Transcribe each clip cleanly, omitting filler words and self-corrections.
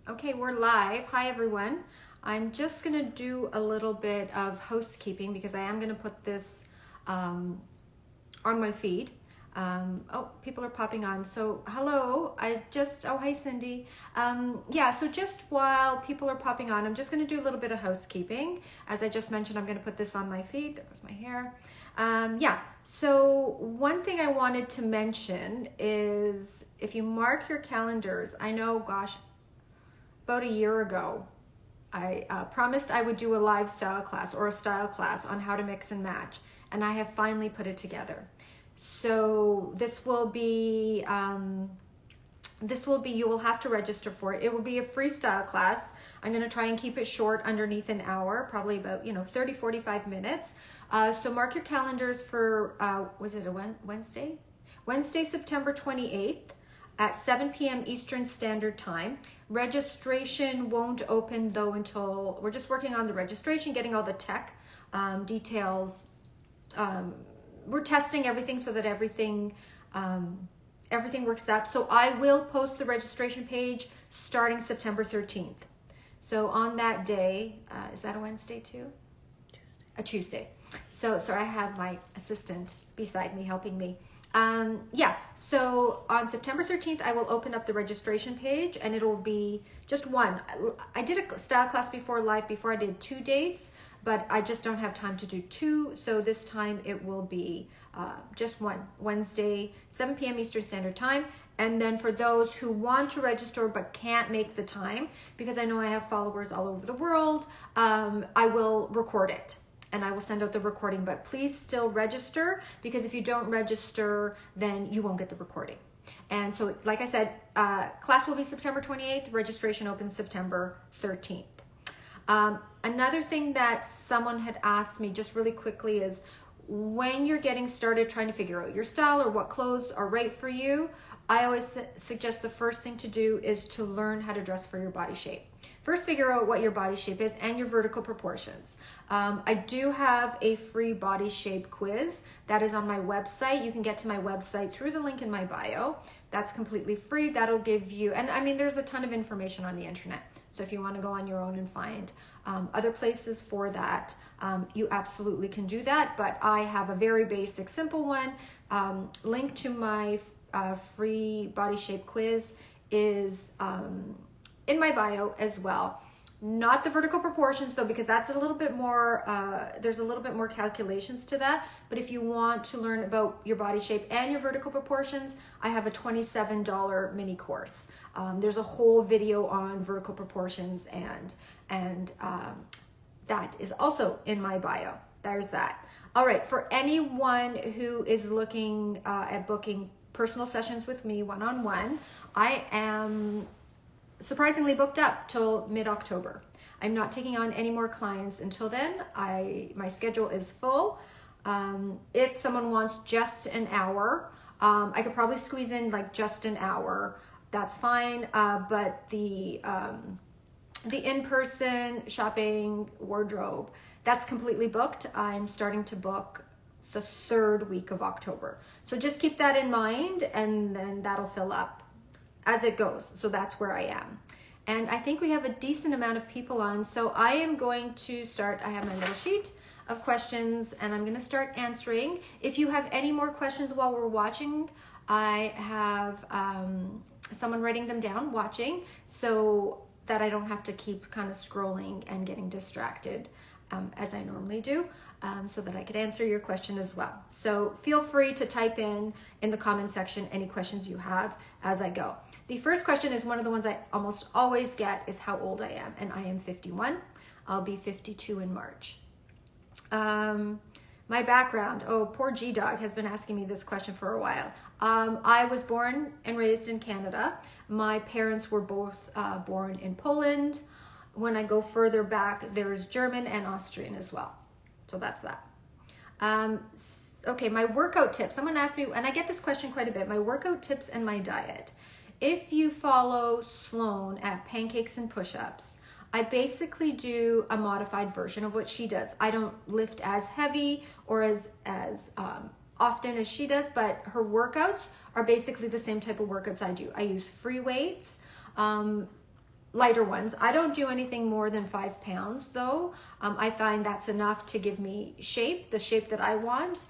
Okay, we're live. Hi, everyone. I'm just going to do a little bit of housekeeping because I am going to put this on my feed. Oh, people are popping on. So, hello. Hi, Cindy. Yeah, so just while people are popping on, I'm just going to do a little bit of housekeeping. As I just mentioned, I'm going to put this on my feed. That was my hair. Yeah, so one thing I wanted to mention is if you mark your calendars, I know, gosh, about a year ago, I promised I would do a live style class or a style class on how to mix and match, and I have finally put it together. So this will be, you will have to register for it. It will be a freestyle class. I'm going to try and keep it short, underneath an hour, probably about, 30, 45 minutes. So mark your calendars for, was it a Wednesday? Wednesday, September 28th at 7 p.m. Eastern Standard Time. Registration won't open though until, we're just working on the registration, getting all the tech details. We're testing everything so that everything works out. So I will post the registration page starting September 13th. So on that day, is that a Wednesday too? Tuesday. A Tuesday. So I have my assistant beside me helping me. So on September 13th, I will open up the registration page and it'll be just one. I did a style class live before. I did 2 dates, but I just don't have time to do 2. So this time it will be just one, Wednesday, 7 p.m. Eastern Standard Time. And then for those who want to register but can't make the time, because I know I have followers all over the world, I will record it. And I will send out the recording, but please still register, because if you don't register, then you won't get the recording. And so, like I said, class will be September 28th, registration opens September 13th. Another thing that someone had asked me just really quickly is when you're getting started trying to figure out your style or what clothes are right for you, I always suggest the first thing to do is to learn how to dress for your body shape. First, figure out what your body shape is and your vertical proportions. I do have a free body shape quiz that is on my website. You can get to my website through the link in my bio. That's completely free. That'll give you, and I mean, there's a ton of information on the internet. So if you want to go on your own and find other places for that, you absolutely can do that. But I have a very basic, simple one. Link to my free body shape quiz is in my bio as well. Not the vertical proportions though, because that's a little bit more, there's a little bit more calculations to that. But if you want to learn about your body shape and your vertical proportions, I have a $27 mini course. There's a whole video on vertical proportions and that is also in my bio. There's that. All right, for anyone who is looking at booking personal sessions with me one-on-one, I am surprisingly booked up till mid-October. I'm not taking on any more clients until then. My schedule is full. If someone wants just an hour, I could probably squeeze in like just an hour. That's fine. But the in-person shopping wardrobe, that's completely booked. I'm starting to book the 3rd week of October. So just keep that in mind, and then that'll fill up as it goes. So that's where I am. And I think we have a decent amount of people on. So I am going to start, I have my little sheet of questions and I'm gonna start answering. If you have any more questions while we're watching, I have someone writing them down, watching, so that I don't have to keep kind of scrolling and getting distracted as I normally do. So that I could answer your question as well. So feel free to type in the comment section any questions you have as I go. The first question is one of the ones I almost always get, is how old I am, and I am 51. I'll be 52 in March. My background, poor G-Dog has been asking me this question for a while. I was born and raised in Canada. My parents were both born in Poland. When I go further back, there's German and Austrian as well. So that's that. Okay, my workout tips. Someone asked me, and I get this question quite a bit, my workout tips and my diet. If you follow Sloan at Pancakes and Push-Ups, I basically do a modified version of what she does. I don't lift as heavy or as often as she does, but her workouts are basically the same type of workouts I do. I use free weights. lighter ones. I don't do anything more than 5 pounds though. I find that's enough to give me shape, the shape that I want.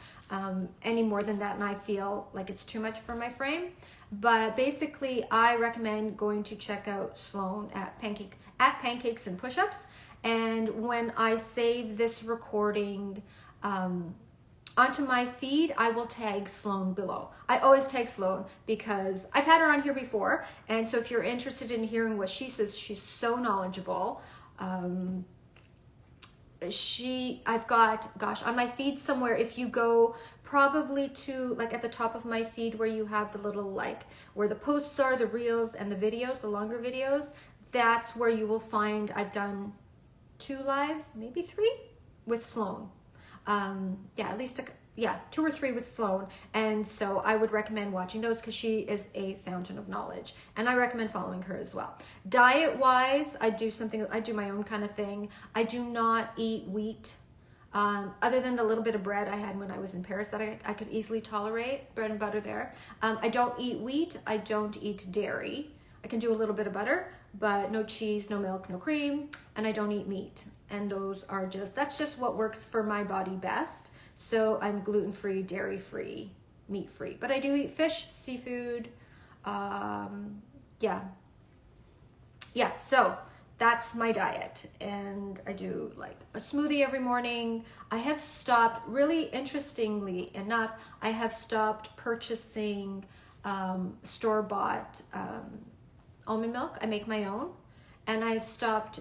Any more than that and I feel like it's too much for my frame. But basically I recommend going to check out Sloan at Pancakes and Push-Ups. And when I save this recording onto my feed, I will tag Sloan below. I always tag Sloan because I've had her on here before. And so if you're interested in hearing what she says, she's so knowledgeable. I've got, gosh, on my feed somewhere, if you go probably to like at the top of my feed where you have the little like where the posts are, the reels and the videos, the longer videos, that's where you will find I've done 2 lives, maybe 3 with Sloan. Yeah, at least 2 or 3 with Sloan. And so I would recommend watching those because she is a fountain of knowledge and I recommend following her as well. Diet wise, I do my own kind of thing. I do not eat wheat, other than the little bit of bread I had when I was in Paris that I could easily tolerate, bread and butter there. I don't eat wheat. I don't eat dairy. I can do a little bit of butter, but no cheese, no milk, no cream, and I don't eat meat. And that's just what works for my body best. So I'm gluten-free, dairy-free, meat-free, but I do eat fish, seafood. So that's my diet. And I do like a smoothie every morning. I have stopped, really interestingly enough, I have stopped purchasing store-bought almond milk. I make my own. And I've stopped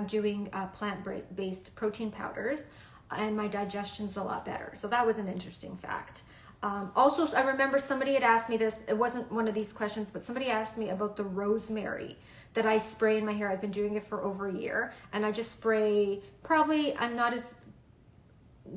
doing plant-based protein powders, and my digestion's a lot better. So that was an interesting fact. Also, I remember somebody had asked me this. It wasn't one of these questions, but somebody asked me about the rosemary that I spray in my hair. I've been doing it for over a year, and I just spray, probably, I'm not as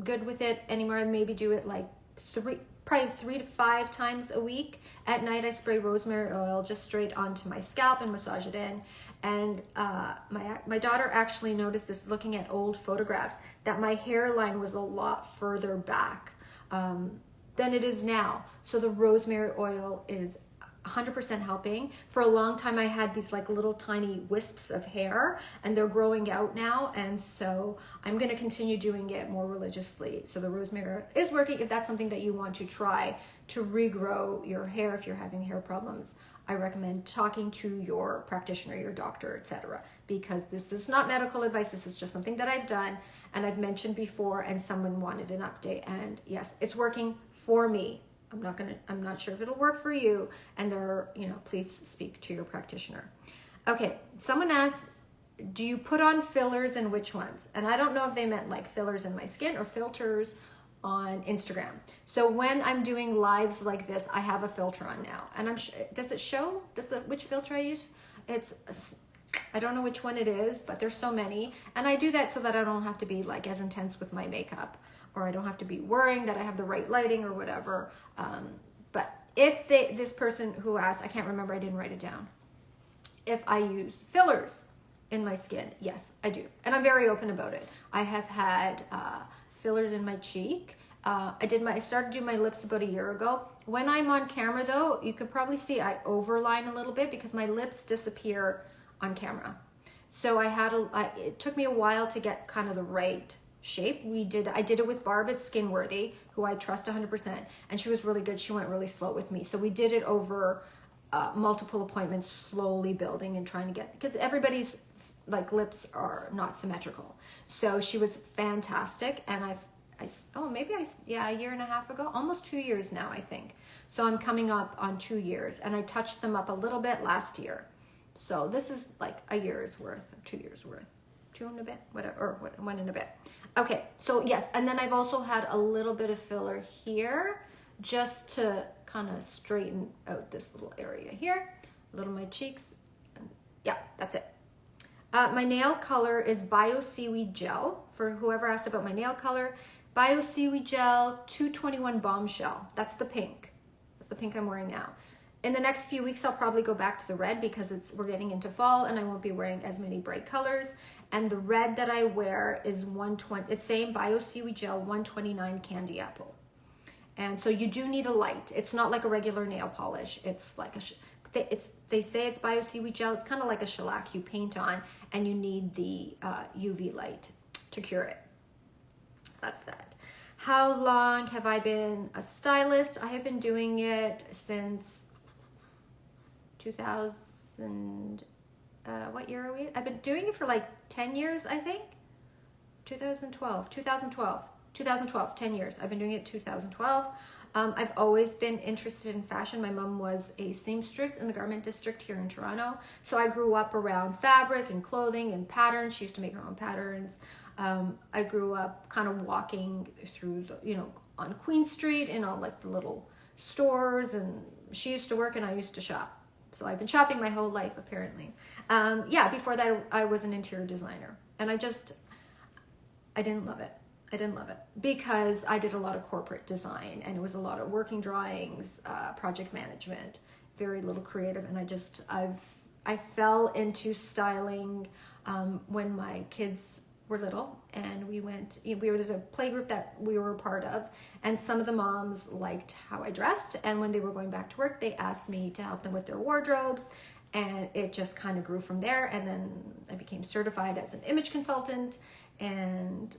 good with it anymore. I maybe do it like 3 to 5 times a week. At night, I spray rosemary oil just straight onto my scalp and massage it in. And my daughter actually noticed this looking at old photographs, that my hairline was a lot further back than it is now. So the rosemary oil is 100% helping. For a long time, I had these like little tiny wisps of hair, and they're growing out now. And so I'm going to continue doing it more religiously. So the rosemary is working. If that's something that you want to try to regrow your hair, if you're having hair problems, I recommend talking to your practitioner, your doctor, etc. Because this is not medical advice. This is just something that I've done and I've mentioned before, and someone wanted an update. And yes, it's working for me. I'm not sure if it'll work for you. And please speak to your practitioner. Okay, someone asked, do you put on fillers and which ones? And I don't know if they meant like fillers in my skin or filters on Instagram. So when I'm doing lives like this, I have a filter on now. And does it show? Which filter I use? I don't know which one it is, but there's so many. And I do that so that I don't have to be like as intense with my makeup, or I don't have to be worrying that I have the right lighting or whatever. But if this person who asked, I can't remember, I didn't write it down. If I use fillers in my skin, yes, I do. And I'm very open about it. I have had fillers in my cheek. I started doing my lips about a year ago. When I'm on camera though, you could probably see I overline a little bit because my lips disappear on camera. So it took me a while to get kind of the right shape. I did it with Barb at Skinworthy, who I trust 100%, and she was really good. She went really slow with me. So we did it over multiple appointments, slowly building and trying to get, because everybody's like lips are not symmetrical. So she was fantastic. And a year and a half ago, almost 2 years now, I think. So I'm coming up on 2 years, and I touched them up a little bit last year. So this is like a year's worth, 2 years worth, 2 and a bit, whatever, or 1 and a bit. Okay, so yes, and then I've also had a little bit of filler here just to kind of straighten out this little area here, a little of my cheeks. Yeah, that's it. My nail color is Bio Seaweed Gel. For whoever asked about my nail color, Bio Seaweed Gel 221 Bombshell. That's the pink. That's the pink I'm wearing now. In the next few weeks, I'll probably go back to the red because we're getting into fall and I won't be wearing as many bright colors. And the red that I wear is 120. It's same Bio Seaweed Gel 129 Candy Apple. And so you do need a light. It's not like a regular nail polish. It's like They say it's bio seaweed gel. It's kind of like a shellac you paint on, and you need the UV light to cure it. So that's that. How long have I been a stylist? I have been doing it since 2000. What year are we? I've been doing it for like 10 years, I think. 2012, 10 years. I've been doing it 2012. I've always been interested in fashion. My mom was a seamstress in the garment district here in Toronto. So I grew up around fabric and clothing and patterns. She used to make her own patterns. I grew up kind of walking through on Queen Street in all like the little stores, and she used to work and I used to shop. So I've been shopping my whole life, apparently. Before that, I was an interior designer, and I didn't love it. I didn't love it because I did a lot of corporate design, and it was a lot of working drawings, project management, very little creative. And I fell into styling when my kids were little, and there's a play group that we were a part of, and some of the moms liked how I dressed, and when they were going back to work, they asked me to help them with their wardrobes, and it just kind of grew from there. And then I became certified as an image consultant, and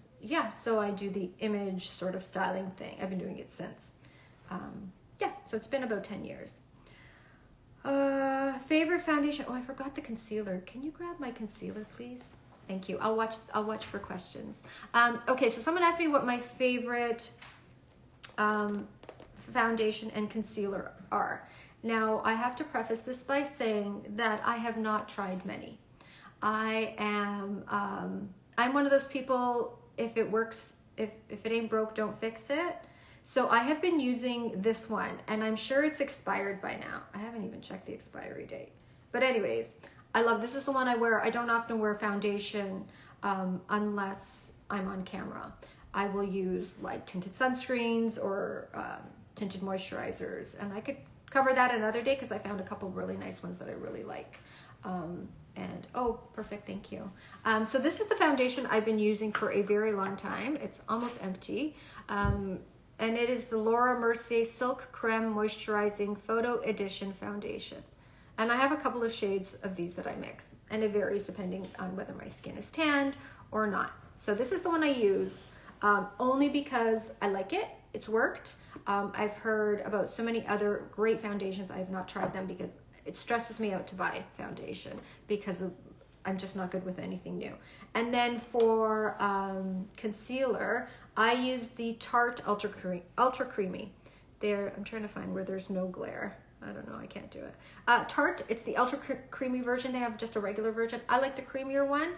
so I do the image sort of styling thing. I've been doing it since. So it's been about 10 years. Favorite foundation? Oh, I forgot the concealer. Can you grab my concealer, please? Thank you. I'll watch for questions. Okay, so someone asked me what my favorite foundation and concealer are. Now, I have to preface this by saying that I have not tried many. I'm one of those people, if it works, if it ain't broke, don't fix it. So I have been using this one, and I'm sure it's expired by now. I haven't even checked the expiry date. But anyways, this is the one I wear. I don't often wear foundation unless I'm on camera. I will use like tinted sunscreens or tinted moisturizers, and I could cover that another day because I found a couple really nice ones that I really like. Perfect, thank you. So this is the foundation I've been using for a very long time. It's almost empty. And it is the Laura Mercier Silk Creme Moisturizing Photo Edition Foundation. And I have a couple of shades of these that I mix, and it varies depending on whether my skin is tanned or not. So this is the one I use only because I like it. It's worked. I've heard about so many other great foundations. I have not tried them because it stresses me out to buy foundation because I'm just not good with anything new. And then for concealer, I use the Tarte Ultra Creamy. I'm trying to find where there's no glare. I don't know, I can't do it. Tarte, it's the Ultra Creamy version. They have just a regular version. I like the creamier one.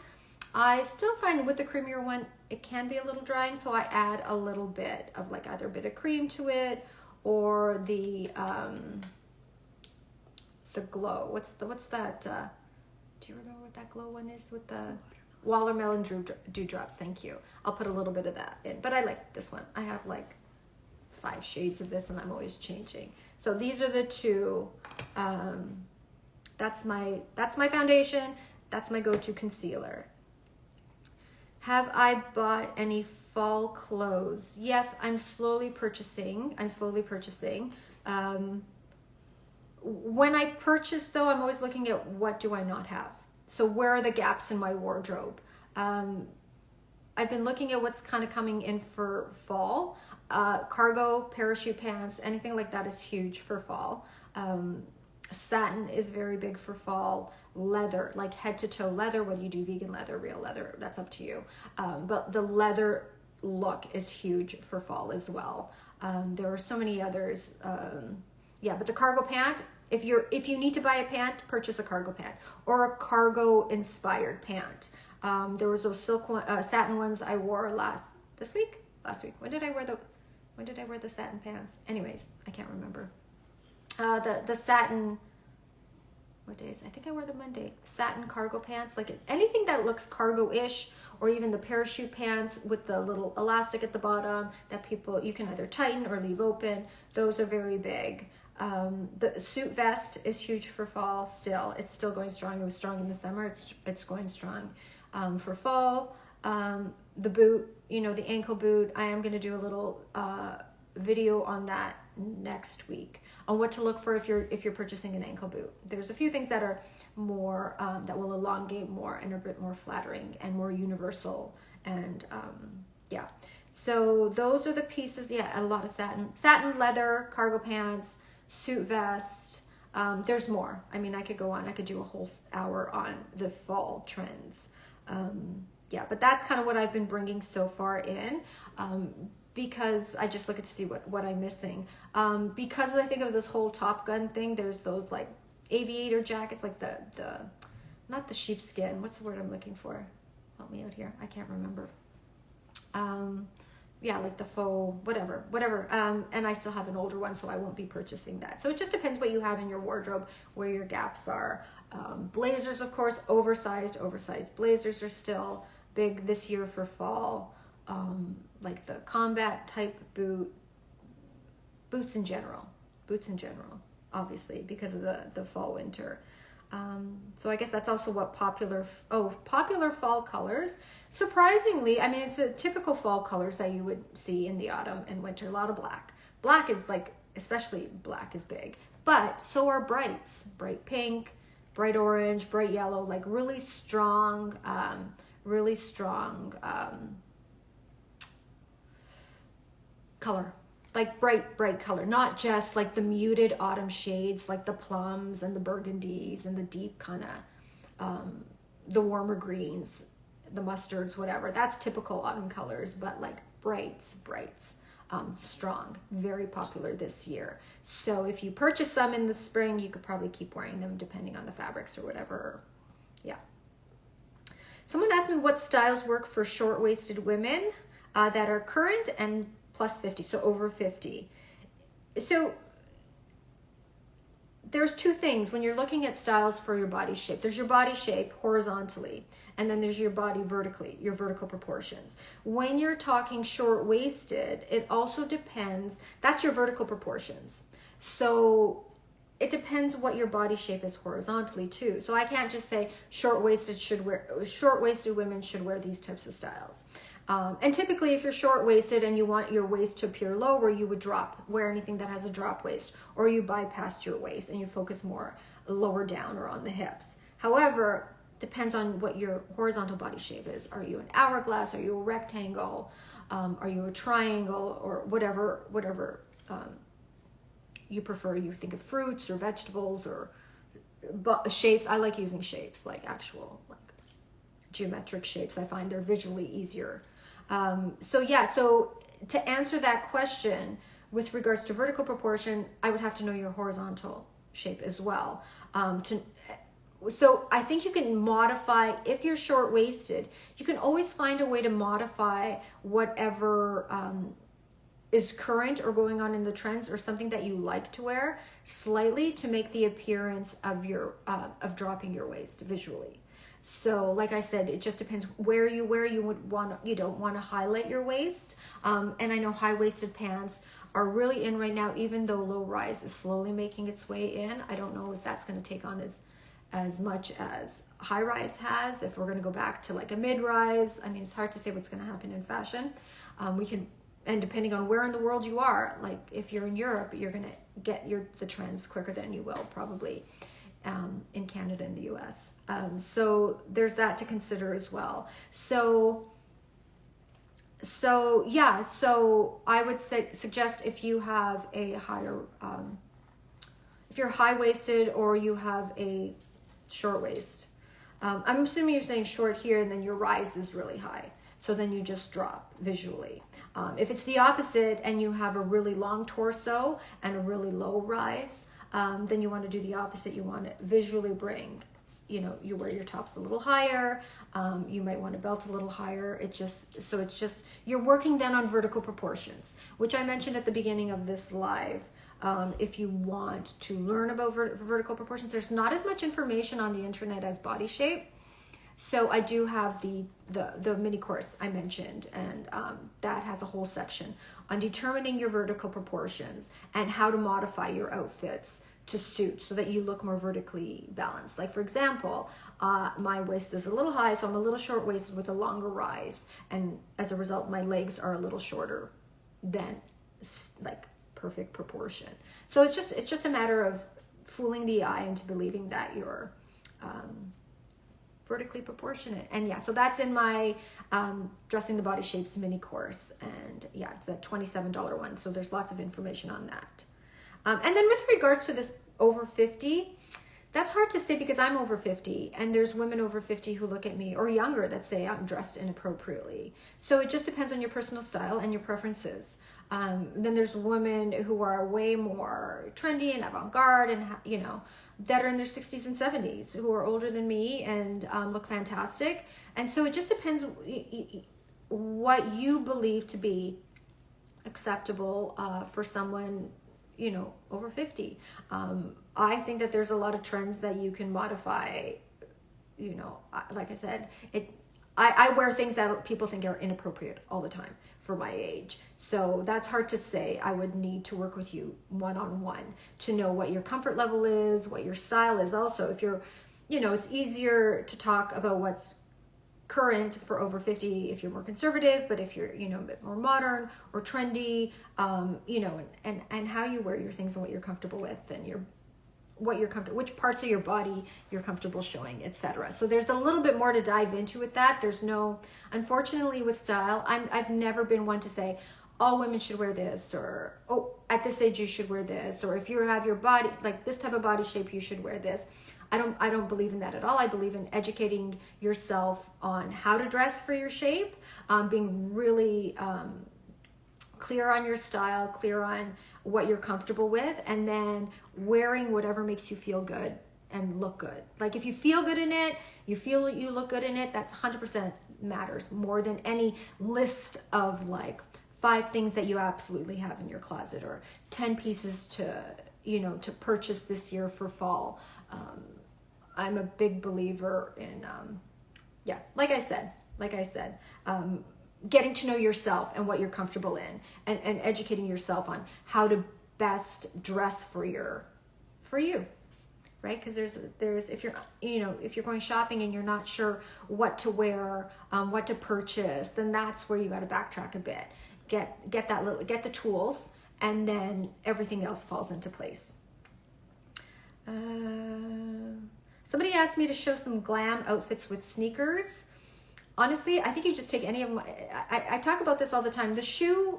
I still find with the creamier one, it can be a little drying, so I add a little bit of like either a bit of cream to it or the glow. What's that? Do you remember what that glow one is with the watermelon dewdrops? Thank you. I'll put a little bit of that in, but I like this one. I have like 5 shades of this, and I'm always changing. So these are the two. That's my foundation. That's my go-to concealer. Have I bought any fall clothes? Yes, I'm slowly purchasing. When I purchase, though, I'm always looking at what do I not have. So where are the gaps in my wardrobe? I've been looking at what's kind of coming in for fall. Cargo, parachute pants, anything like that is huge for fall. Satin is very big for fall. Leather, like head to toe leather, whether you do vegan leather, real leather, that's up to you. But the leather look is huge for fall as well. There are so many others. But the cargo pant, if you need to buy a pant, purchase a cargo pant or a cargo inspired pant. There was those satin ones I wore last week. When did I wear the satin pants? Anyways, I can't remember. The satin, what days? I think I wore the Monday. Satin cargo pants, like anything that looks cargo-ish, or even the parachute pants with the little elastic at the bottom that you can either tighten or leave open. Those are very big. The suit vest is huge for fall still. It's still going strong. It was strong in the summer. It's going strong for fall. The boot, the ankle boot, I am going to do a little video on that next week on what to look for if you're purchasing an ankle boot. There's a few things that are more that will elongate more and are a bit more flattering and more universal, and yeah. So those are the pieces. Yeah, a lot of satin, leather, cargo pants, suit vest. There's more. I mean, I could go on. I could do a whole hour on the fall trends. Yeah, but that's kind of what I've been bringing so far in, because I just look to see what I'm missing. Because I think of this whole Top Gun thing, there's those like aviator jackets, like the not the sheepskin. What's the word I'm looking for? Help me out here. I can't remember. Yeah, like the faux, whatever. And I still have an older one, so I won't be purchasing that. So it just depends what you have in your wardrobe, where your gaps are. Blazers, of course, oversized blazers are still big this year for fall. Like the combat type boots in general, obviously, because of the fall winter. So I guess that's also what popular fall colors. Surprisingly, I mean, it's the typical fall colors that you would see in the autumn and winter. A lot of black. Black is like, especially black is big, but so are brights. Bright pink, bright orange, bright yellow, like really strong color. Like bright color, not just like the muted autumn shades, like the plums and the burgundies and the deep kind of, the warmer greens, the mustards, whatever. That's typical autumn colors, but like brights, strong, very popular this year. So if you purchase some in the spring, you could probably keep wearing them depending on the fabrics or whatever. Yeah. Someone asked me what styles work for short-waisted women that are current and plus 50, so over 50. So there's two things when you're looking at styles for your body shape. There's your body shape horizontally, and then there's your body vertically, your vertical proportions. When you're talking short-waisted, it also depends, that's your vertical proportions. So it depends what your body shape is horizontally too. So I can't just say short-waisted women should wear these types of styles. And typically if you're short-waisted and you want your waist to appear lower, you would wear anything that has a drop waist, or you bypass your waist and you focus more lower down or on the hips. However, depends on what your horizontal body shape is. Are you an hourglass? Are you a rectangle? Are you a triangle? Or whatever you prefer. You think of fruits or vegetables or shapes. I like using shapes, like actual like geometric shapes. I find they're visually easier. So to answer that question with regards to vertical proportion, I would have to know your horizontal shape as well. So I think you can modify, if you're short-waisted, you can always find a way to modify whatever is current or going on in the trends, or something that you like to wear slightly to make the appearance of your of dropping your waist visually. So like I said, it just depends where you would want to, you don't want to highlight your waist. And I know high-waisted pants are really in right now, even though low rise is slowly making its way in. I don't know if that's going to take on as much as high rise has, if we're going to go back to like a mid rise. I mean, it's hard to say what's going to happen in fashion. And depending on where in the world you are, like if you're in Europe, you're going to get the trends quicker than you will probably in Canada and the US. So there's that to consider as well. So I would suggest if you have a higher, if you're high-waisted or you have a short waist, I'm assuming you're saying short here and then your rise is really high. So then you just drop visually. If it's the opposite and you have a really long torso and a really low rise, then you want to do the opposite. You want to visually bring, you wear your tops a little higher. You might want to belt a little higher. You're working then on vertical proportions, which I mentioned at the beginning of this live. If you want to learn about vertical proportions, there's not as much information on the internet as body shape. So I do have the mini course I mentioned, and that has a whole section on determining your vertical proportions and how to modify your outfits to suit so that you look more vertically balanced. Like for example, my waist is a little high, so I'm a little short-waisted with a longer rise, and as a result, my legs are a little shorter than like perfect proportion. So it's just a matter of fooling the eye into believing that you're vertically proportionate. And yeah, so that's in my Dressing the Body Shapes mini course. And yeah, it's a $27 one. So there's lots of information on that. And then with regards to this over 50, that's hard to say because I'm over 50 and there's women over 50 who look at me, or younger, that say I'm dressed inappropriately. So it just depends on your personal style and your preferences. Then there's women who are way more trendy and avant-garde and, you know, that are in their 60s and 70s, who are older than me and look fantastic. And so it just depends what you believe to be acceptable for someone, you know, over 50. I think that there's a lot of trends that you can modify. You know, like I said, I wear things that people think are inappropriate all the time for my age. So that's hard to say. I would need to work with you one-on-one to know what your comfort level is, what your style is. Also, if you're, you know, it's easier to talk about what's current for over 50 if you're more conservative, but if you're, you know, a bit more modern or trendy, you know, and how you wear your things and what you're comfortable with, and what you're comfortable, which parts of your body you're comfortable showing, etc. So there's a little bit more to dive into with that. There's no, unfortunately with style, I've never been one to say all women should wear this, or oh, at this age you should wear this, or if you have your body like this type of body shape you should wear this. I don't believe in that at all. I believe in educating yourself on how to dress for your shape, being really clear on your style, clear on what you're comfortable with, and then wearing whatever makes you feel good and look good. Like if you feel good in it, you feel you look good in it, that's 100% matters more than any list of like 5 things that you absolutely have in your closet, or 10 pieces to, you know, to purchase this year for fall. I'm a big believer in, yeah, like I said, getting to know yourself and what you're comfortable in, and educating yourself on how to best dress for you, right? Because there's if you're, you know, if you're going shopping and you're not sure what to wear, what to purchase, then that's where you got to backtrack a bit, get the tools, and then everything else falls into place. Somebody asked me to show some glam outfits with sneakers. Honestly, I think you just take any of my, I talk about this all the time. The shoe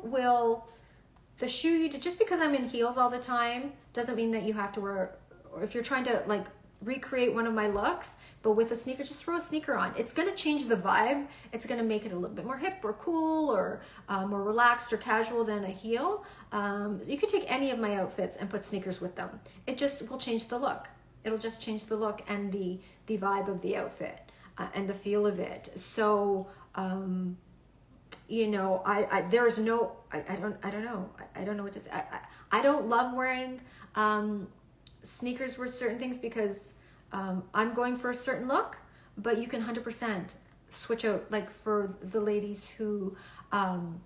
you do, just because I'm in heels all the time doesn't mean that you have to wear, or if you're trying to like recreate one of my looks, but with a sneaker, just throw a sneaker on. It's going to change the vibe. It's going to make it a little bit more hip or cool, or more relaxed or casual than a heel. You could take any of my outfits and put sneakers with them. It just will change the look. It'll just change the look and the vibe of the outfit and the feel of it. So, you know, I don't know what to say. I don't love wearing sneakers with certain things because I'm going for a certain look, but you can 100% switch out, like for the ladies who don't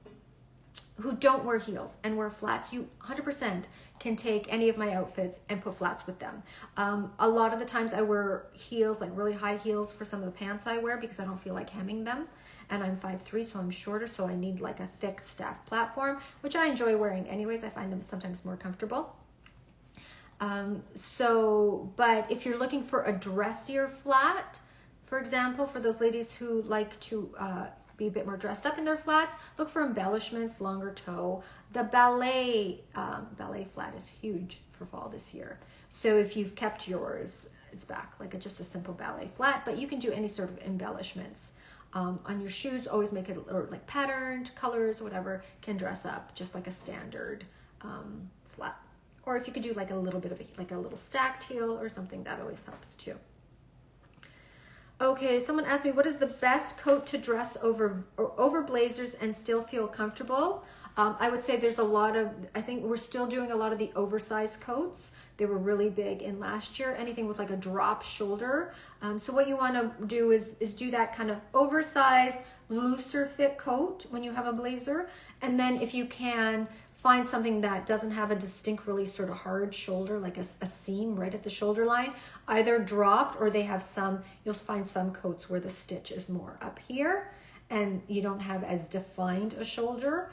wear heels and wear flats, you 100% can take any of my outfits and put flats with them. A lot of the times I wear heels, like really high heels for some of the pants I wear because I don't feel like hemming them. And I'm 5'3", so I'm shorter, so I need like a thick stacked platform, which I enjoy wearing anyways. I find them sometimes more comfortable. But if you're looking for a dressier flat, for example, for those ladies who like to be a bit more dressed up in their flats, look for embellishments, longer toe. The ballet flat is huge for fall this year. So if you've kept yours, it's back, like just a simple ballet flat, but you can do any sort of embellishments on your shoes. Always make it, or like patterned colors, whatever, can dress up just like a standard flat. Or if you could do like a little bit of like a little stacked heel or something, that always helps too. Okay, someone asked me, what is the best coat to dress over blazers and still feel comfortable? I would say there's a lot of, I think we're still doing a lot of the oversized coats. They were really big in last year, anything with like a drop shoulder. So what you want to do is do that kind of oversized, looser fit coat when you have a blazer. And then if you can, find something that doesn't have a distinct, really sort of hard shoulder, like a seam right at the shoulder line, either dropped, or they have some, you'll find some coats where the stitch is more up here and you don't have as defined a shoulder.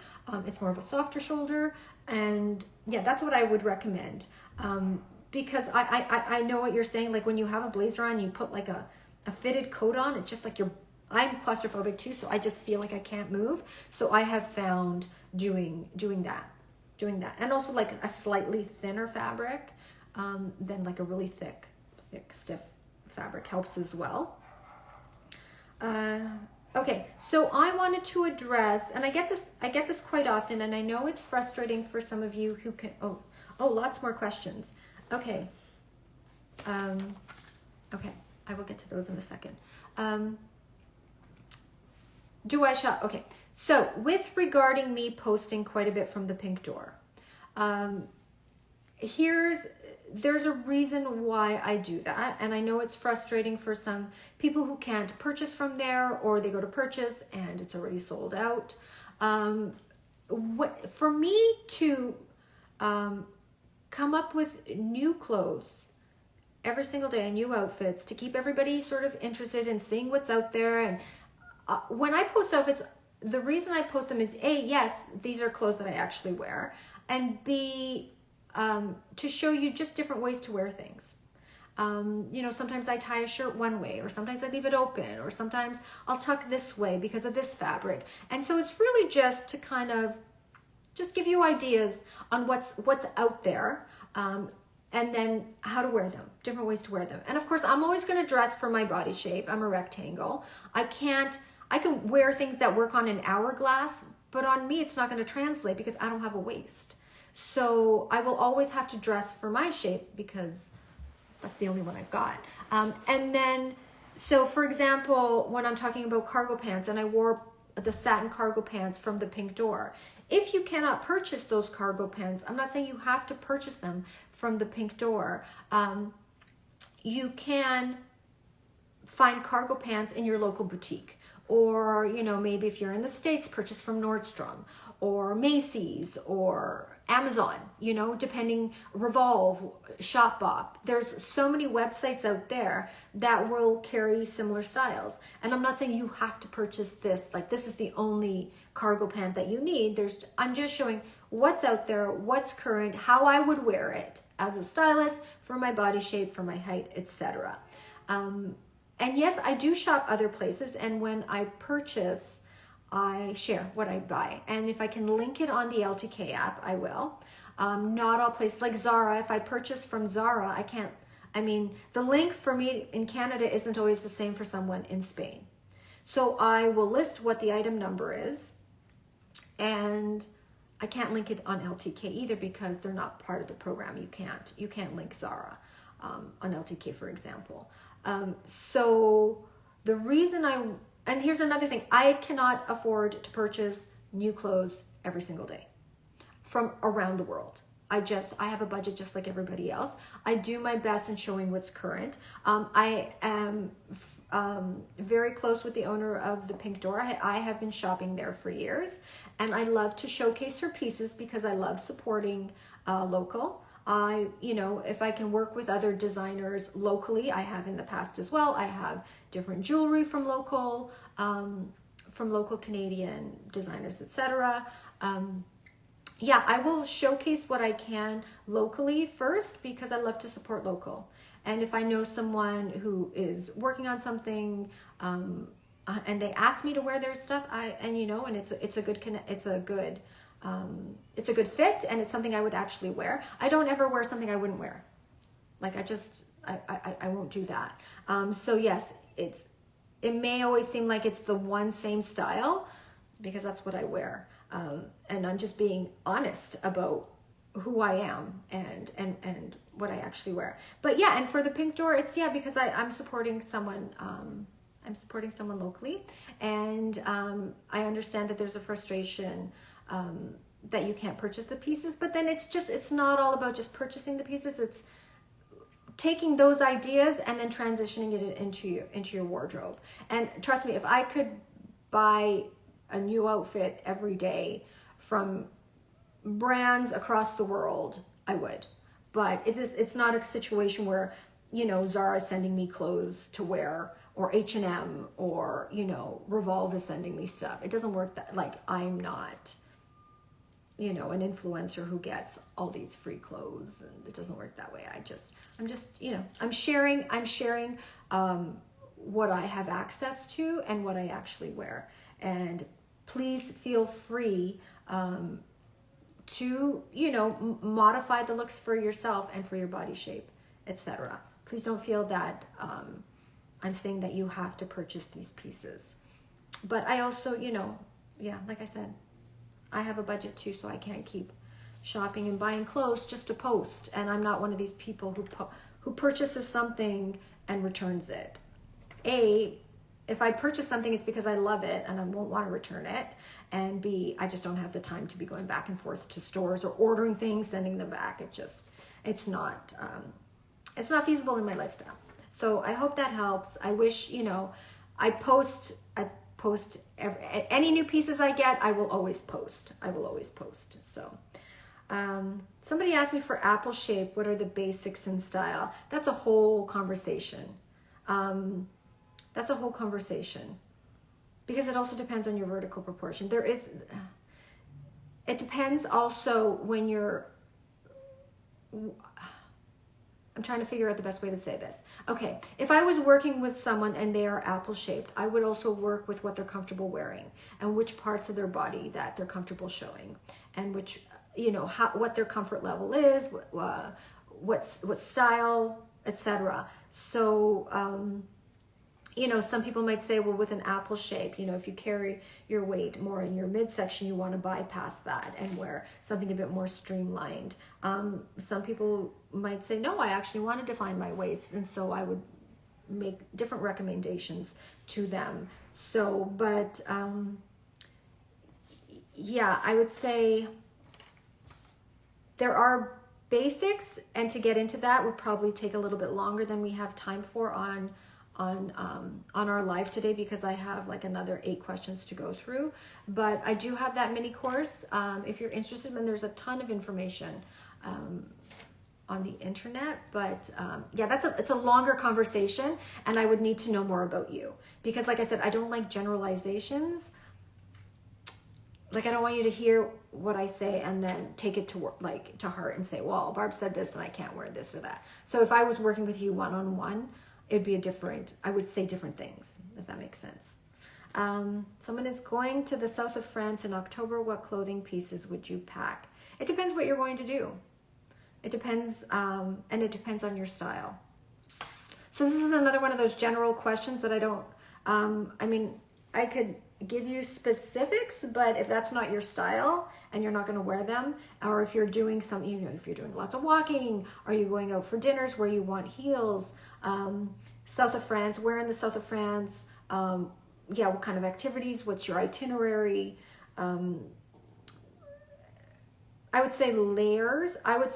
It's more of a softer shoulder. And yeah, that's what I would recommend. Because I know what you're saying. Like when you have a blazer on, you put like a fitted coat on, it's just like I'm claustrophobic too, so I just feel like I can't move. So I have found doing that. And also like a slightly thinner fabric than like a really thick, stiff fabric helps as well. Okay, so I wanted to address, and I get this quite often, and I know it's frustrating for some of you who can, lots more questions. Okay. Okay, I will get to those in a second. Do I shop? Okay, so with regarding me posting quite a bit from the Pink Door, there's a reason why I do that, and I know it's frustrating for some people who can't purchase from there, or they go to purchase and it's already sold out. For me to come up with new clothes every single day, new outfits to keep everybody sort of interested in seeing what's out there, and when I post outfits, the reason I post them is A, yes, these are clothes that I actually wear, and B, to show you just different ways to wear things. Sometimes I tie a shirt one way, or sometimes I leave it open, or sometimes I'll tuck this way because of this fabric. And so it's really just to kind of just give you ideas on what's out there, and then how to wear them, different ways to wear them. And of course, I'm always going to dress for my body shape. I'm a rectangle. I can wear things that work on an hourglass, but on me, it's not going to translate because I don't have a waist. So I will always have to dress for my shape because that's the only one I've got. And then, so for example, when I'm talking about cargo pants, and I wore the satin cargo pants from the Pink Door, if you cannot purchase those cargo pants, I'm not saying you have to purchase them from the Pink Door. You can find cargo pants in your local boutique, or, maybe if you're in the States, purchase from Nordstrom or Macy's or Amazon, depending, Revolve, Shopbop. There's so many websites out there that will carry similar styles. And I'm not saying you have to purchase this, like this is the only cargo pant that you need. I'm just showing what's out there, what's current, how I would wear it as a stylist for my body shape, for my height, etc. And yes, I do shop other places, and when I purchase, I share what I buy. And if I can link it on the LTK app, I will. Not all places, like Zara, if I purchase from Zara, the link for me in Canada isn't always the same for someone in Spain. So I will list what the item number is, and I can't link it on LTK either because they're not part of the program. You can't link Zara on LTK, for example. So the reason and here's another thing, I cannot afford to purchase new clothes every single day from around the world. I have a budget just like everybody else. I do my best in showing what's current. I am very close with the owner of the Pink Door. I have been shopping there for years, and I love to showcase her pieces because I love supporting local. If I can work with other designers locally, I have in the past as well. I have different jewelry from local Canadian designers, etc. I will showcase what I can locally first because I love to support local. And if I know someone who is working on something, and they ask me to wear their stuff, and it's a good fit, and it's something I would actually wear. I don't ever wear something I wouldn't wear. Like I won't do that. So yes, it may always seem like it's the one same style because that's what I wear. And I'm just being honest about who I am and what I actually wear. But yeah, and for the Pink Door, it's because I'm supporting someone. I'm supporting someone locally, and I understand that there's a frustration that you can't purchase the pieces, but then it's not all about just purchasing the pieces. It's taking those ideas and then transitioning it into your wardrobe. And trust me, if I could buy a new outfit every day from brands across the world, I would. But it's not a situation where, Zara is sending me clothes to wear, or H&M, or, Revolve is sending me stuff. It doesn't work that, I'm not you know, an influencer who gets all these free clothes, and it doesn't work that way. I'm just, you know, I'm sharing what I have access to and what I actually wear. And please feel free to, you know, modify the looks for yourself and for your body shape, etc. Please don't feel that I'm saying that you have to purchase these pieces. But I also, you know, yeah, like I said, I have a budget too, so I can't keep shopping and buying clothes just to post. And I'm not one of these people who purchases something and returns it. If I purchase something, it's because I love it and I won't want to return it. And B, I just don't have the time to be going back and forth to stores or ordering things, sending them back. It's not feasible in my lifestyle. So I hope that helps. I wish, you know, I post any new pieces I get. I will always post. So somebody asked me for apple shape, what are the basics in style? That's a whole conversation. Because it also depends on your vertical proportion. It depends also when I'm trying to figure out the best way to say this. Okay, if I was working with someone and they are apple shaped, I would also work with what they're comfortable wearing and which parts of their body that they're comfortable showing, and which, you know, what their comfort level is, what style, etc. So, you know, some people might say, well, with an apple shape, you know, if you carry your weight more in your midsection, you want to bypass that and wear something a bit more streamlined. Some people might say, no, I actually want to define my waist. And so I would make different recommendations to them. So, but yeah, I would say there are basics, and to get into that would probably take a little bit longer than we have time for on our live today, because I have like another 8 questions to go through. But I do have that mini course if you're interested, and there's a ton of information on the internet. But yeah, it's a longer conversation, and I would need to know more about you, because like I said, I don't like generalizations. Like, I don't want you to hear what I say and then take it to heart and say, well, Barb said this and I can't wear this or that. So if I was working with you one-on-one, it'd be I would say different things, if that makes sense. Someone is going to the south of France in October. What clothing pieces would you pack? It depends what you're going to do. It depends, and it depends on your style. So this is another one of those general questions that I don't, I mean, I could give you specifics, but if that's not your style and you're not going to wear them, or if you're doing if you're doing lots of walking, are you going out for dinners where you want heels, south of France, where in the south of France, yeah, what kind of activities, what's your itinerary? I would say layers. I would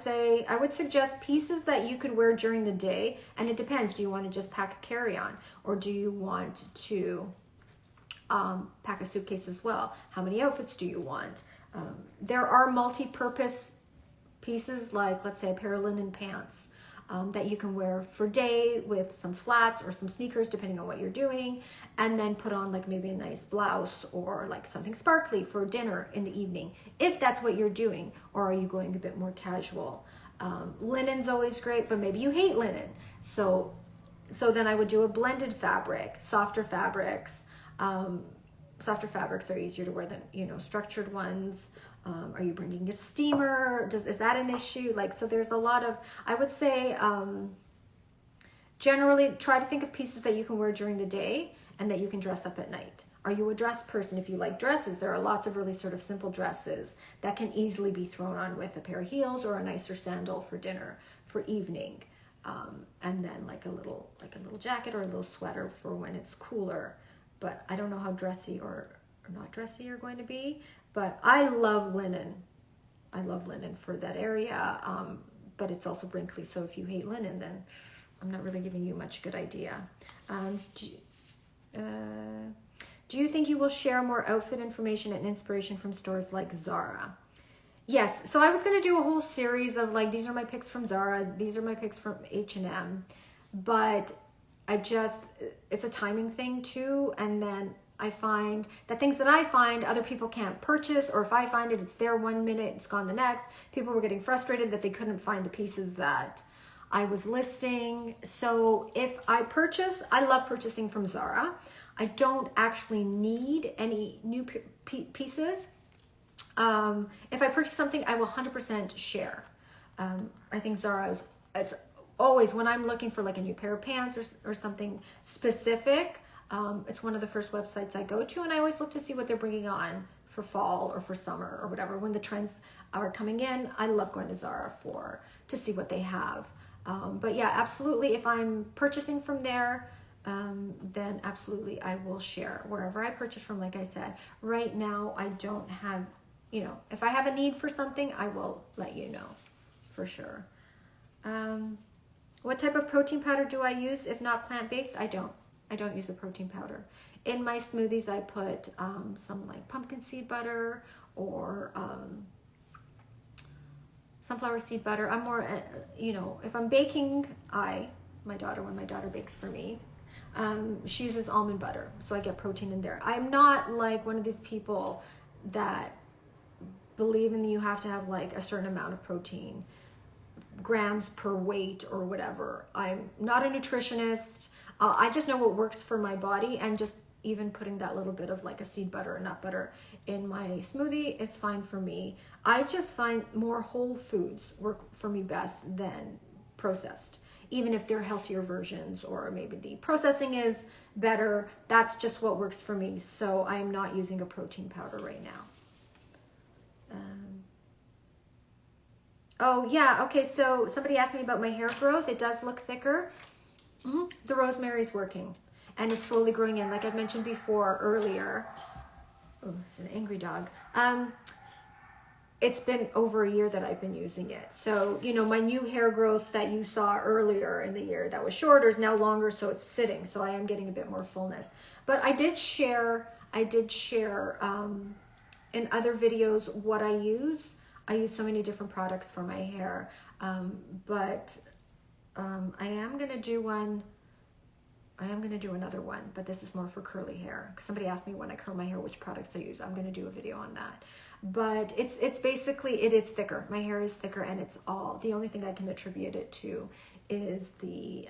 suggest pieces that you could wear during the day, and it depends. Do you want to just pack a carry-on, or do you want to pack a suitcase as well? How many outfits do you want? There are multi-purpose pieces, like let's say a pair of linen pants that you can wear for day with some flats or some sneakers, depending on what you're doing, and then put on like maybe a nice blouse or like something sparkly for dinner in the evening, if that's what you're doing. Or are you going a bit more casual? Linen's always great, but maybe you hate linen. So then I would do a blended fabric, softer fabrics. Softer fabrics are easier to wear than, structured ones. Are you bringing a steamer? Is that an issue? So there's a lot of, I would say, generally try to think of pieces that you can wear during the day and that you can dress up at night. Are you a dress person? If you like dresses, there are lots of really sort of simple dresses that can easily be thrown on with a pair of heels or a nicer sandal for dinner, for evening. And then like a little jacket or a little sweater for when it's cooler. But I don't know how dressy or not dressy you're going to be. But I love linen. I love linen for that area. But it's also wrinkly. So if you hate linen, then I'm not really giving you much good idea. Do you think you will share more outfit information and inspiration from stores like Zara? Yes. So I was going to do a whole series of these are my picks from Zara. These are my picks from H&M. But it's a timing thing too. And then I find that things that I find other people can't purchase, or if I find it, it's there 1 minute, it's gone the next. People were getting frustrated that they couldn't find the pieces that I was listing. So if I purchase, I love purchasing from Zara. I don't actually need any new pieces. If I purchase something, I will 100% share. I think Zara it's always, when I'm looking for like a new pair of pants or something specific, it's one of the first websites I go to, and I always look to see what they're bringing on for fall or for summer or whatever. When the trends are coming in, I love going to Zara to see what they have. But yeah, absolutely. If I'm purchasing from there, then absolutely I will share wherever I purchase from. Like I said, right now I don't have, if I have a need for something, I will let you know for sure. What type of protein powder do I use? If not plant-based, I don't use a protein powder. In my smoothies, I put some like pumpkin seed butter or sunflower seed butter. I'm more, if I'm baking, when my daughter bakes for me, she uses almond butter, so I get protein in there. I'm not like one of these people that believe in you have to have like a certain amount of protein, grams per weight or whatever. I'm not a nutritionist. I just know what works for my body, and just even putting that little bit of like a seed butter or nut butter in my smoothie is fine for me. I just find more whole foods work for me best than processed, even if they're healthier versions, or maybe the processing is better. That's just what works for me. So I'm not using a protein powder right now. Oh yeah, okay, so somebody asked me about my hair growth. It does look thicker. The rosemary's working and is slowly growing in, like I mentioned before earlier. Oh, it's an angry dog. It's been over a year that I've been using it. So, my new hair growth that you saw earlier in the year that was shorter is now longer, so it's sitting. So I am getting a bit more fullness. But I did share in other videos what I use. I use so many different products for my hair. But I am going to do one. I am going to do another one, but this is more for curly hair. Because somebody asked me when I curl my hair which products I use. I'm going to do a video on that. But it's basically, it is thicker. My hair is thicker, and the only thing I can attribute it to is the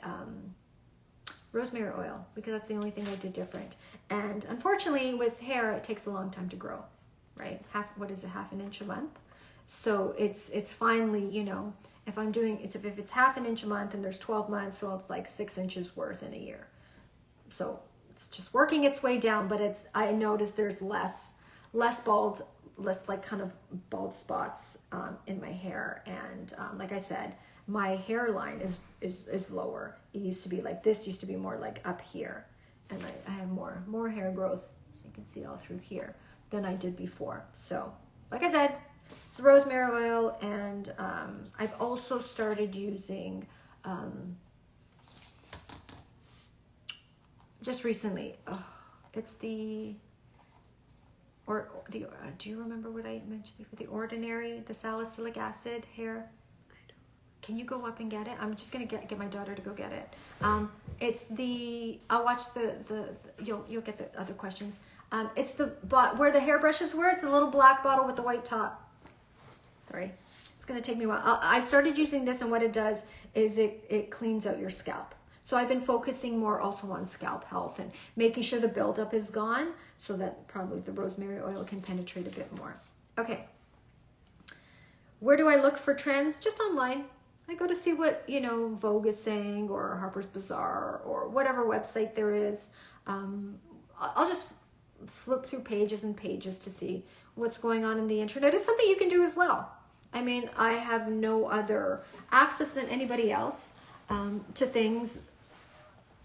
rosemary oil, because that's the only thing I did different. And unfortunately with hair, it takes a long time to grow, right? Half an inch a month? So it's finally, if I'm doing, if it's half an inch a month and there's 12 months, so it's like 6 inches worth in a year. So it's just working its way down, but I noticed there's less bald, less like kind of bald spots in my hair. And like I said, my hairline is lower. It used to be like this, used to be more like up here. And I have more hair growth, so you can see all through here, than I did before. So like I said, it's rosemary oil, and I've also started using, just recently, it's do you remember what I mentioned before? The Ordinary, the salicylic acid hair. Can you go up and get it? I'm just gonna get my daughter to go get it. It's I'll watch you'll get the other questions. It's where the hairbrushes were. It's a little black bottle with the white top. Sorry, it's gonna take me a while. I've started using this, and what it does is it cleans out your scalp. So I've been focusing more also on scalp health and making sure the buildup is gone, so that probably the rosemary oil can penetrate a bit more. Okay. Where do I look for trends? Just online. I go to see what, Vogue is saying, or Harper's Bazaar, or whatever website there is. I'll just flip through pages and pages to see what's going on in the internet. It's something you can do as well. I mean, I have no other access than anybody else to things.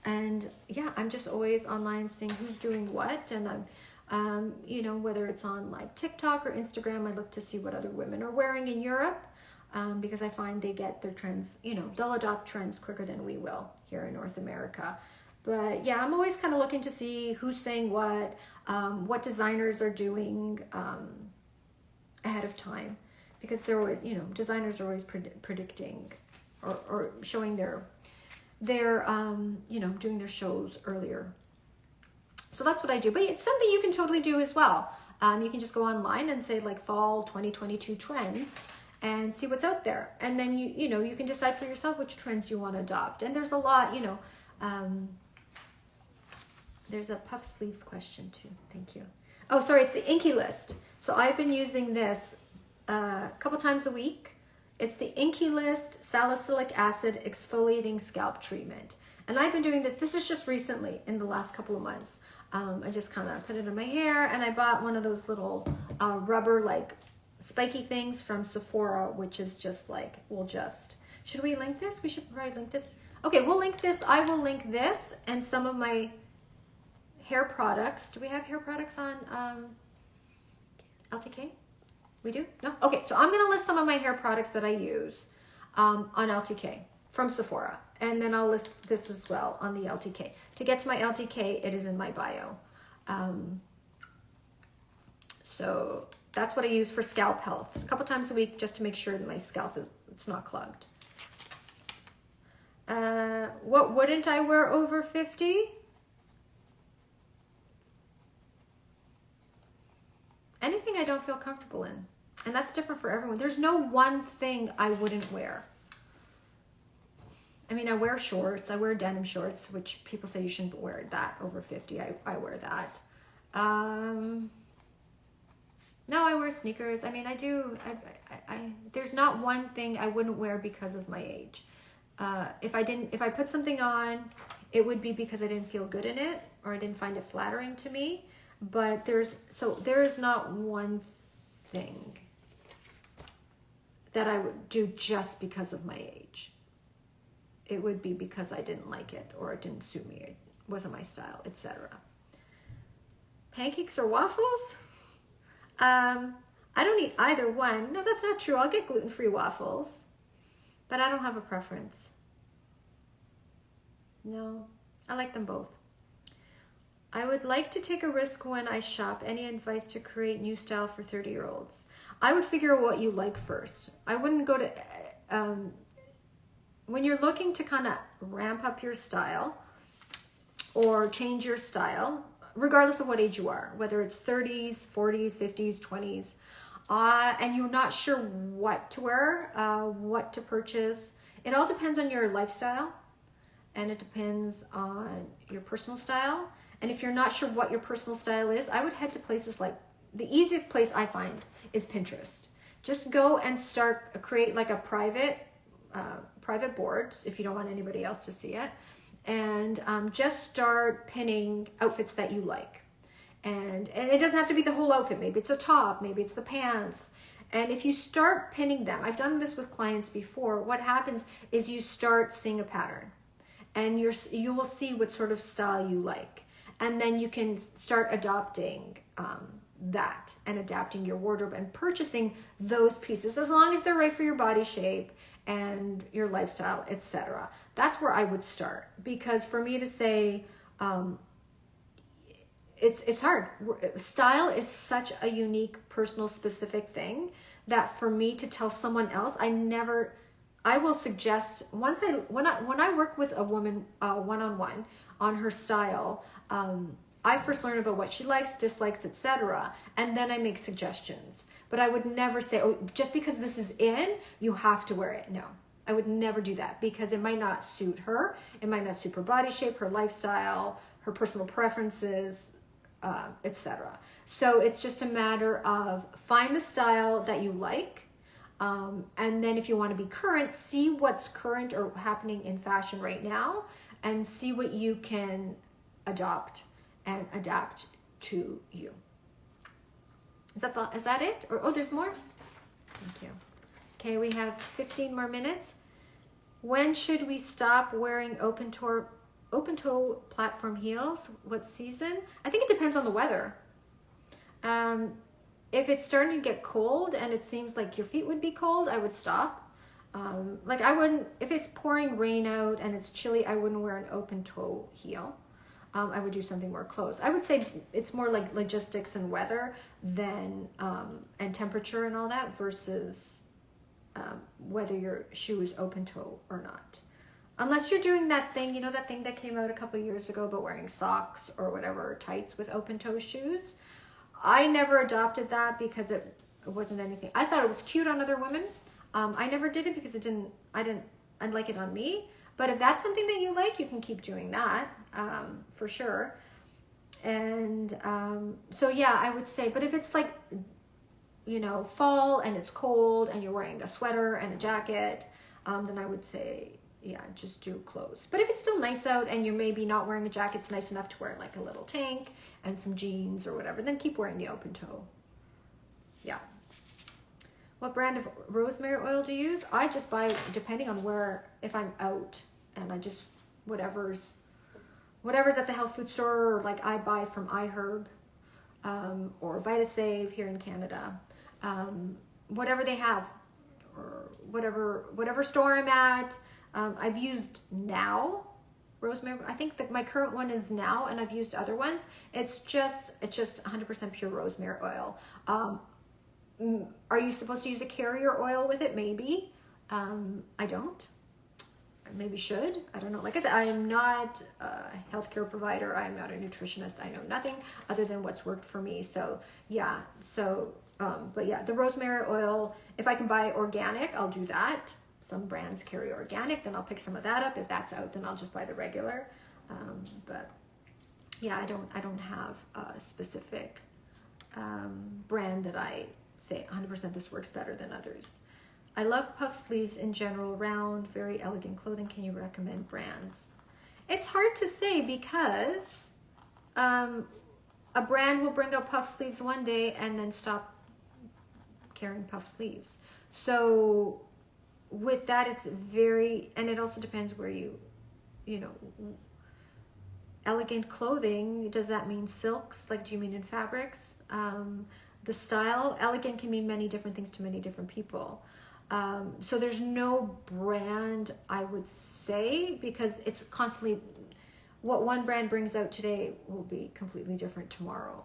And yeah, I'm just always online seeing who's doing what. And I'm, whether it's on like TikTok or Instagram, I look to see what other women are wearing in Europe. Because I find they get their trends, they'll adopt trends quicker than we will here in North America. But yeah, I'm always kind of looking to see who's saying what designers are doing ahead of time. Because they're always, designers are always predicting or showing their doing their shows earlier. So that's what I do. But it's something you can totally do as well. You can just go online and say like fall 2022 trends and see what's out there. And then you know, you can decide for yourself which trends you want to adopt. And there's a lot, you know, there's a puff sleeves question too. Thank you. Oh, sorry, it's the Inky List. So I've been using this a couple times a week. It's the Inky List Salicylic Acid Exfoliating Scalp Treatment. And I've been doing this. This is just recently in the last couple of months. I just kind of put it in my hair, and I bought one of those little rubber like spiky things from Sephora, which is just like, should we link this? We should probably link this. Okay, we'll link this. I will link this and some of my hair products. Do we have hair products on LTK? We do? No? Okay, so I'm gonna list some of my hair products that I use on LTK from Sephora. And then I'll list this as well on the LTK. To get to my LTK, it is in my bio. So that's what I use for scalp health. A couple times a week just to make sure that my scalp it's not clogged. What wouldn't I wear over 50? Anything I don't feel comfortable in. And that's different for everyone. There's no one thing I wouldn't wear. I mean, I wear shorts. I wear denim shorts, which people say you shouldn't wear that over 50. I wear that. No, I wear sneakers. I mean, I do. There's not one thing I wouldn't wear because of my age. If I put something on, it would be because I didn't feel good in it or I didn't find it flattering to me. But there is not one thing that I would do just because of my age. It would be because I didn't like it or it didn't suit me. It wasn't my style, etc. Pancakes or waffles? I don't eat either one. No, that's not true. I'll get gluten-free waffles, but I don't have a preference. No, I like them both. I would like to take a risk when I shop. Any advice to create new style for 30-year-olds? I would figure out what you like first. I wouldn't go to... when you're looking to kind of ramp up your style or change your style, regardless of what age you are, whether it's 30s, 40s, 50s, 20s, and you're not sure what to wear, what to purchase, it all depends on your lifestyle and it depends on your personal style. And if you're not sure what your personal style is, I would head to places like, the easiest place I find is Pinterest. Just go and create like a private board if you don't want anybody else to see it. And just start pinning outfits that you like. And it doesn't have to be the whole outfit. Maybe it's a top, maybe it's the pants. And if you start pinning them, I've done this with clients before, what happens is you start seeing a pattern. And you will see what sort of style you like. And then you can start adopting that and adapting your wardrobe and purchasing those pieces as long as they're right for your body shape and your lifestyle, etc. That's where I would start, because for me to say, it's hard. Style is such a unique, personal, specific thing that for me to tell someone else, I will suggest when I work with a woman one-on-one on her style, I first learn about what she likes, dislikes, etc. And then I make suggestions. But I would never say, oh, just because this is in, you have to wear it. No, I would never do that, because it might not suit her. It might not suit her body shape, her lifestyle, her personal preferences, etc. So it's just a matter of find the style that you like. And then if you want to be current, see what's current or happening in fashion right now and see what you can adopt and adapt to you. Is that it? Or, oh, there's more? Thank you. Okay, we have 15 more minutes. When should we stop wearing open toe platform heels? What season? I think it depends on the weather. If it's starting to get cold and it seems like your feet would be cold, I would stop. Like I wouldn't, if it's pouring rain out and it's chilly, I wouldn't wear an open toe heel. I would do something more closed. I would say it's more like logistics and weather than, and temperature and all that versus whether your shoe is open toe or not. Unless you're doing that thing, you know, that thing that came out a couple years ago about wearing socks or whatever, tights with open toe shoes. I never adopted that because it wasn't anything. I thought it was cute on other women. I never did it because I'd like it on me. But if that's something that you like, you can keep doing that, for sure. And so yeah, I would say, but if it's like, you know, fall and it's cold and you're wearing a sweater and a jacket, then I would say, yeah, just do clothes. But if it's still nice out and you're maybe not wearing a jacket, it's nice enough to wear like a little tank and some jeans or whatever, then keep wearing the open toe. Yeah. What brand of rosemary oil do you use? I just buy, depending on where, if I'm out, and I just, whatever's at the health food store, or like I buy from iHerb, or VitaSave here in Canada. Whatever they have, or whatever store I'm at. I've used Now rosemary. I think that my current one is Now, and I've used other ones. It's just 100% pure rosemary oil. Are you supposed to use a carrier oil with it? Maybe. I don't. I maybe should. I don't know. Like I said, I am not a healthcare provider. I am not a nutritionist. I know nothing other than what's worked for me. So yeah. So, but yeah, the rosemary oil, if I can buy organic, I'll do that. Some brands carry organic, then I'll pick some of that up. If that's out, then I'll just buy the regular. But yeah, I don't have a specific brand that I say 100% this works better than others. I love puff sleeves in general, round, very elegant clothing. Can you recommend brands? It's hard to say because a brand will bring out puff sleeves one day and then stop carrying puff sleeves. So with that, it's very, and it also depends where you know, elegant clothing, does that mean silks? Like, do you mean in fabrics? The style, elegant can mean many different things to many different people. So there's no brand I would say, because it's constantly, what one brand brings out today will be completely different tomorrow.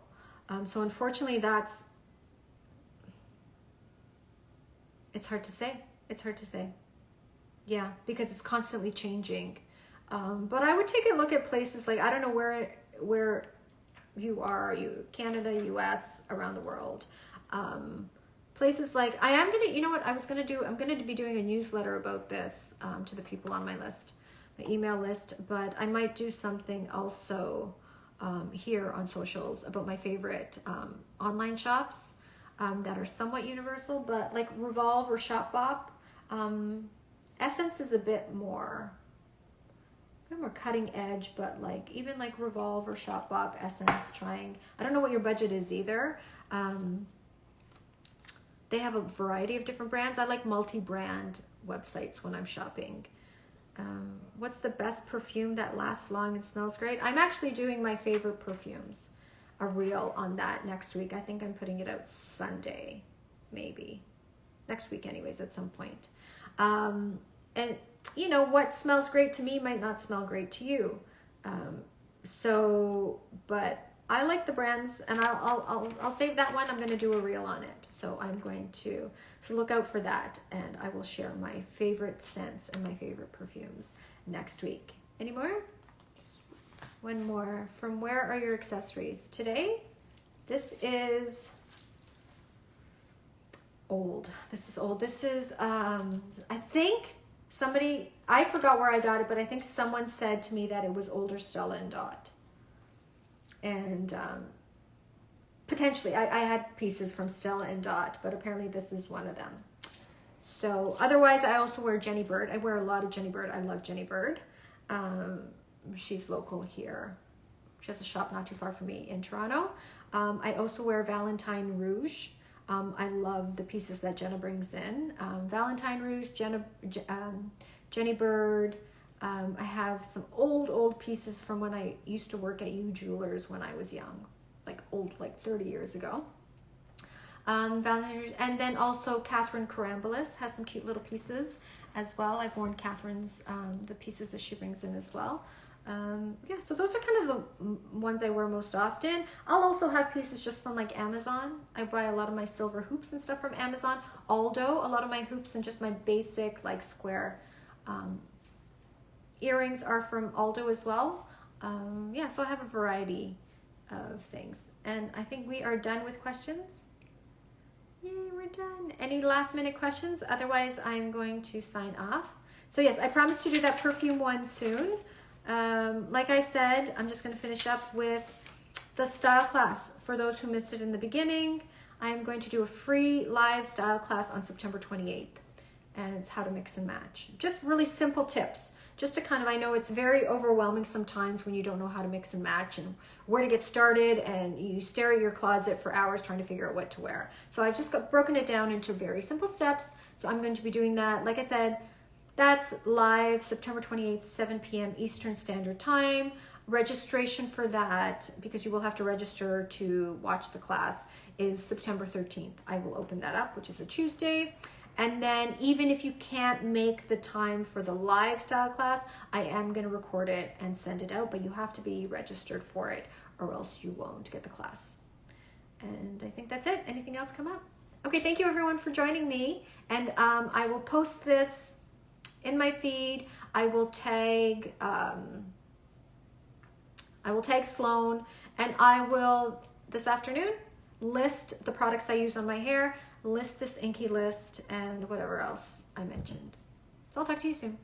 So unfortunately it's hard to say. It's hard to say. Yeah, because it's constantly changing. But I would take a look at places like, I don't know where you are, Canada, US, around the world. Places like, I'm going to be doing a newsletter about this to the people on my list, my email list, but I might do something also here on socials about my favorite online shops that are somewhat universal, but like Revolve or Shopbop. Essence is a bit more cutting edge, but like even like Revolve or Shopbop, Essence, I don't know what your budget is either. They have a variety of different brands. I like multi-brand websites when I'm shopping. What's the best perfume that lasts long and smells great? I'm actually doing my favorite perfumes, a reel on that next week. I think I'm putting it out Sunday, maybe. Next week anyways, at some point. And you know, what smells great to me might not smell great to you. But I like the brands, and I'll save that one. I'm going to do a reel on it. So I'm going to look out for that, and I will share my favorite scents and my favorite perfumes next week. Any more? One more. From where are your accessories? Today, this is old. This is old. This is, I think I forgot where I got it, but I think someone said to me that it was older Stella & Dot. And potentially, I had pieces from Stella & Dot, but apparently this is one of them. So otherwise, I also wear Jenny Bird. I wear a lot of Jenny Bird. I love Jenny Bird. She's local here. She has a shop not too far from me in Toronto. I also wear Valentine Rouge. I love the pieces that Jenna brings in. Valentine Rouge, Jenny Bird. I have some old pieces from when I used to work at U Jewelers when I was young, like 30 years ago. Valentine Rouge. And then also Catherine Carambelis has some cute little pieces as well. I've worn Catherine's, the pieces that she brings in as well. Yeah, so those are kind of the ones I wear most often. I'll also have pieces just from like Amazon. I buy a lot of my silver hoops and stuff from Amazon. Aldo, a lot of my hoops and just my basic like square earrings are from Aldo as well. Yeah, so I have a variety of things. And I think we are done with questions. Yay, we're done. Any last minute questions? Otherwise, I'm going to sign off. So yes, I promise to do that perfume one soon. Like I said, I'm just going to finish up with the style class. For those who missed it in the beginning, I'm going to do a free live style class on September 28th. And it's how to mix and match. Just really simple tips. Just to kind of, I know it's very overwhelming sometimes when you don't know how to mix and match and where to get started, and you stare at your closet for hours trying to figure out what to wear. So I've just broken it down into very simple steps. So I'm going to be doing that. Like I said, that's live September 28th, 7 p.m. Eastern Standard Time. Registration for that, because you will have to register to watch the class, is September 13th. I will open that up, which is a Tuesday. And then even if you can't make the time for the live style class, I am going to record it and send it out, but you have to be registered for it or else you won't get the class. And I think that's it. Anything else come up? Okay, thank you everyone for joining me. And I will post this in my feed. I will tag Sloan, and I will this afternoon list the products I use on my hair, list this Inky list, and whatever else I mentioned. So I'll talk to you soon.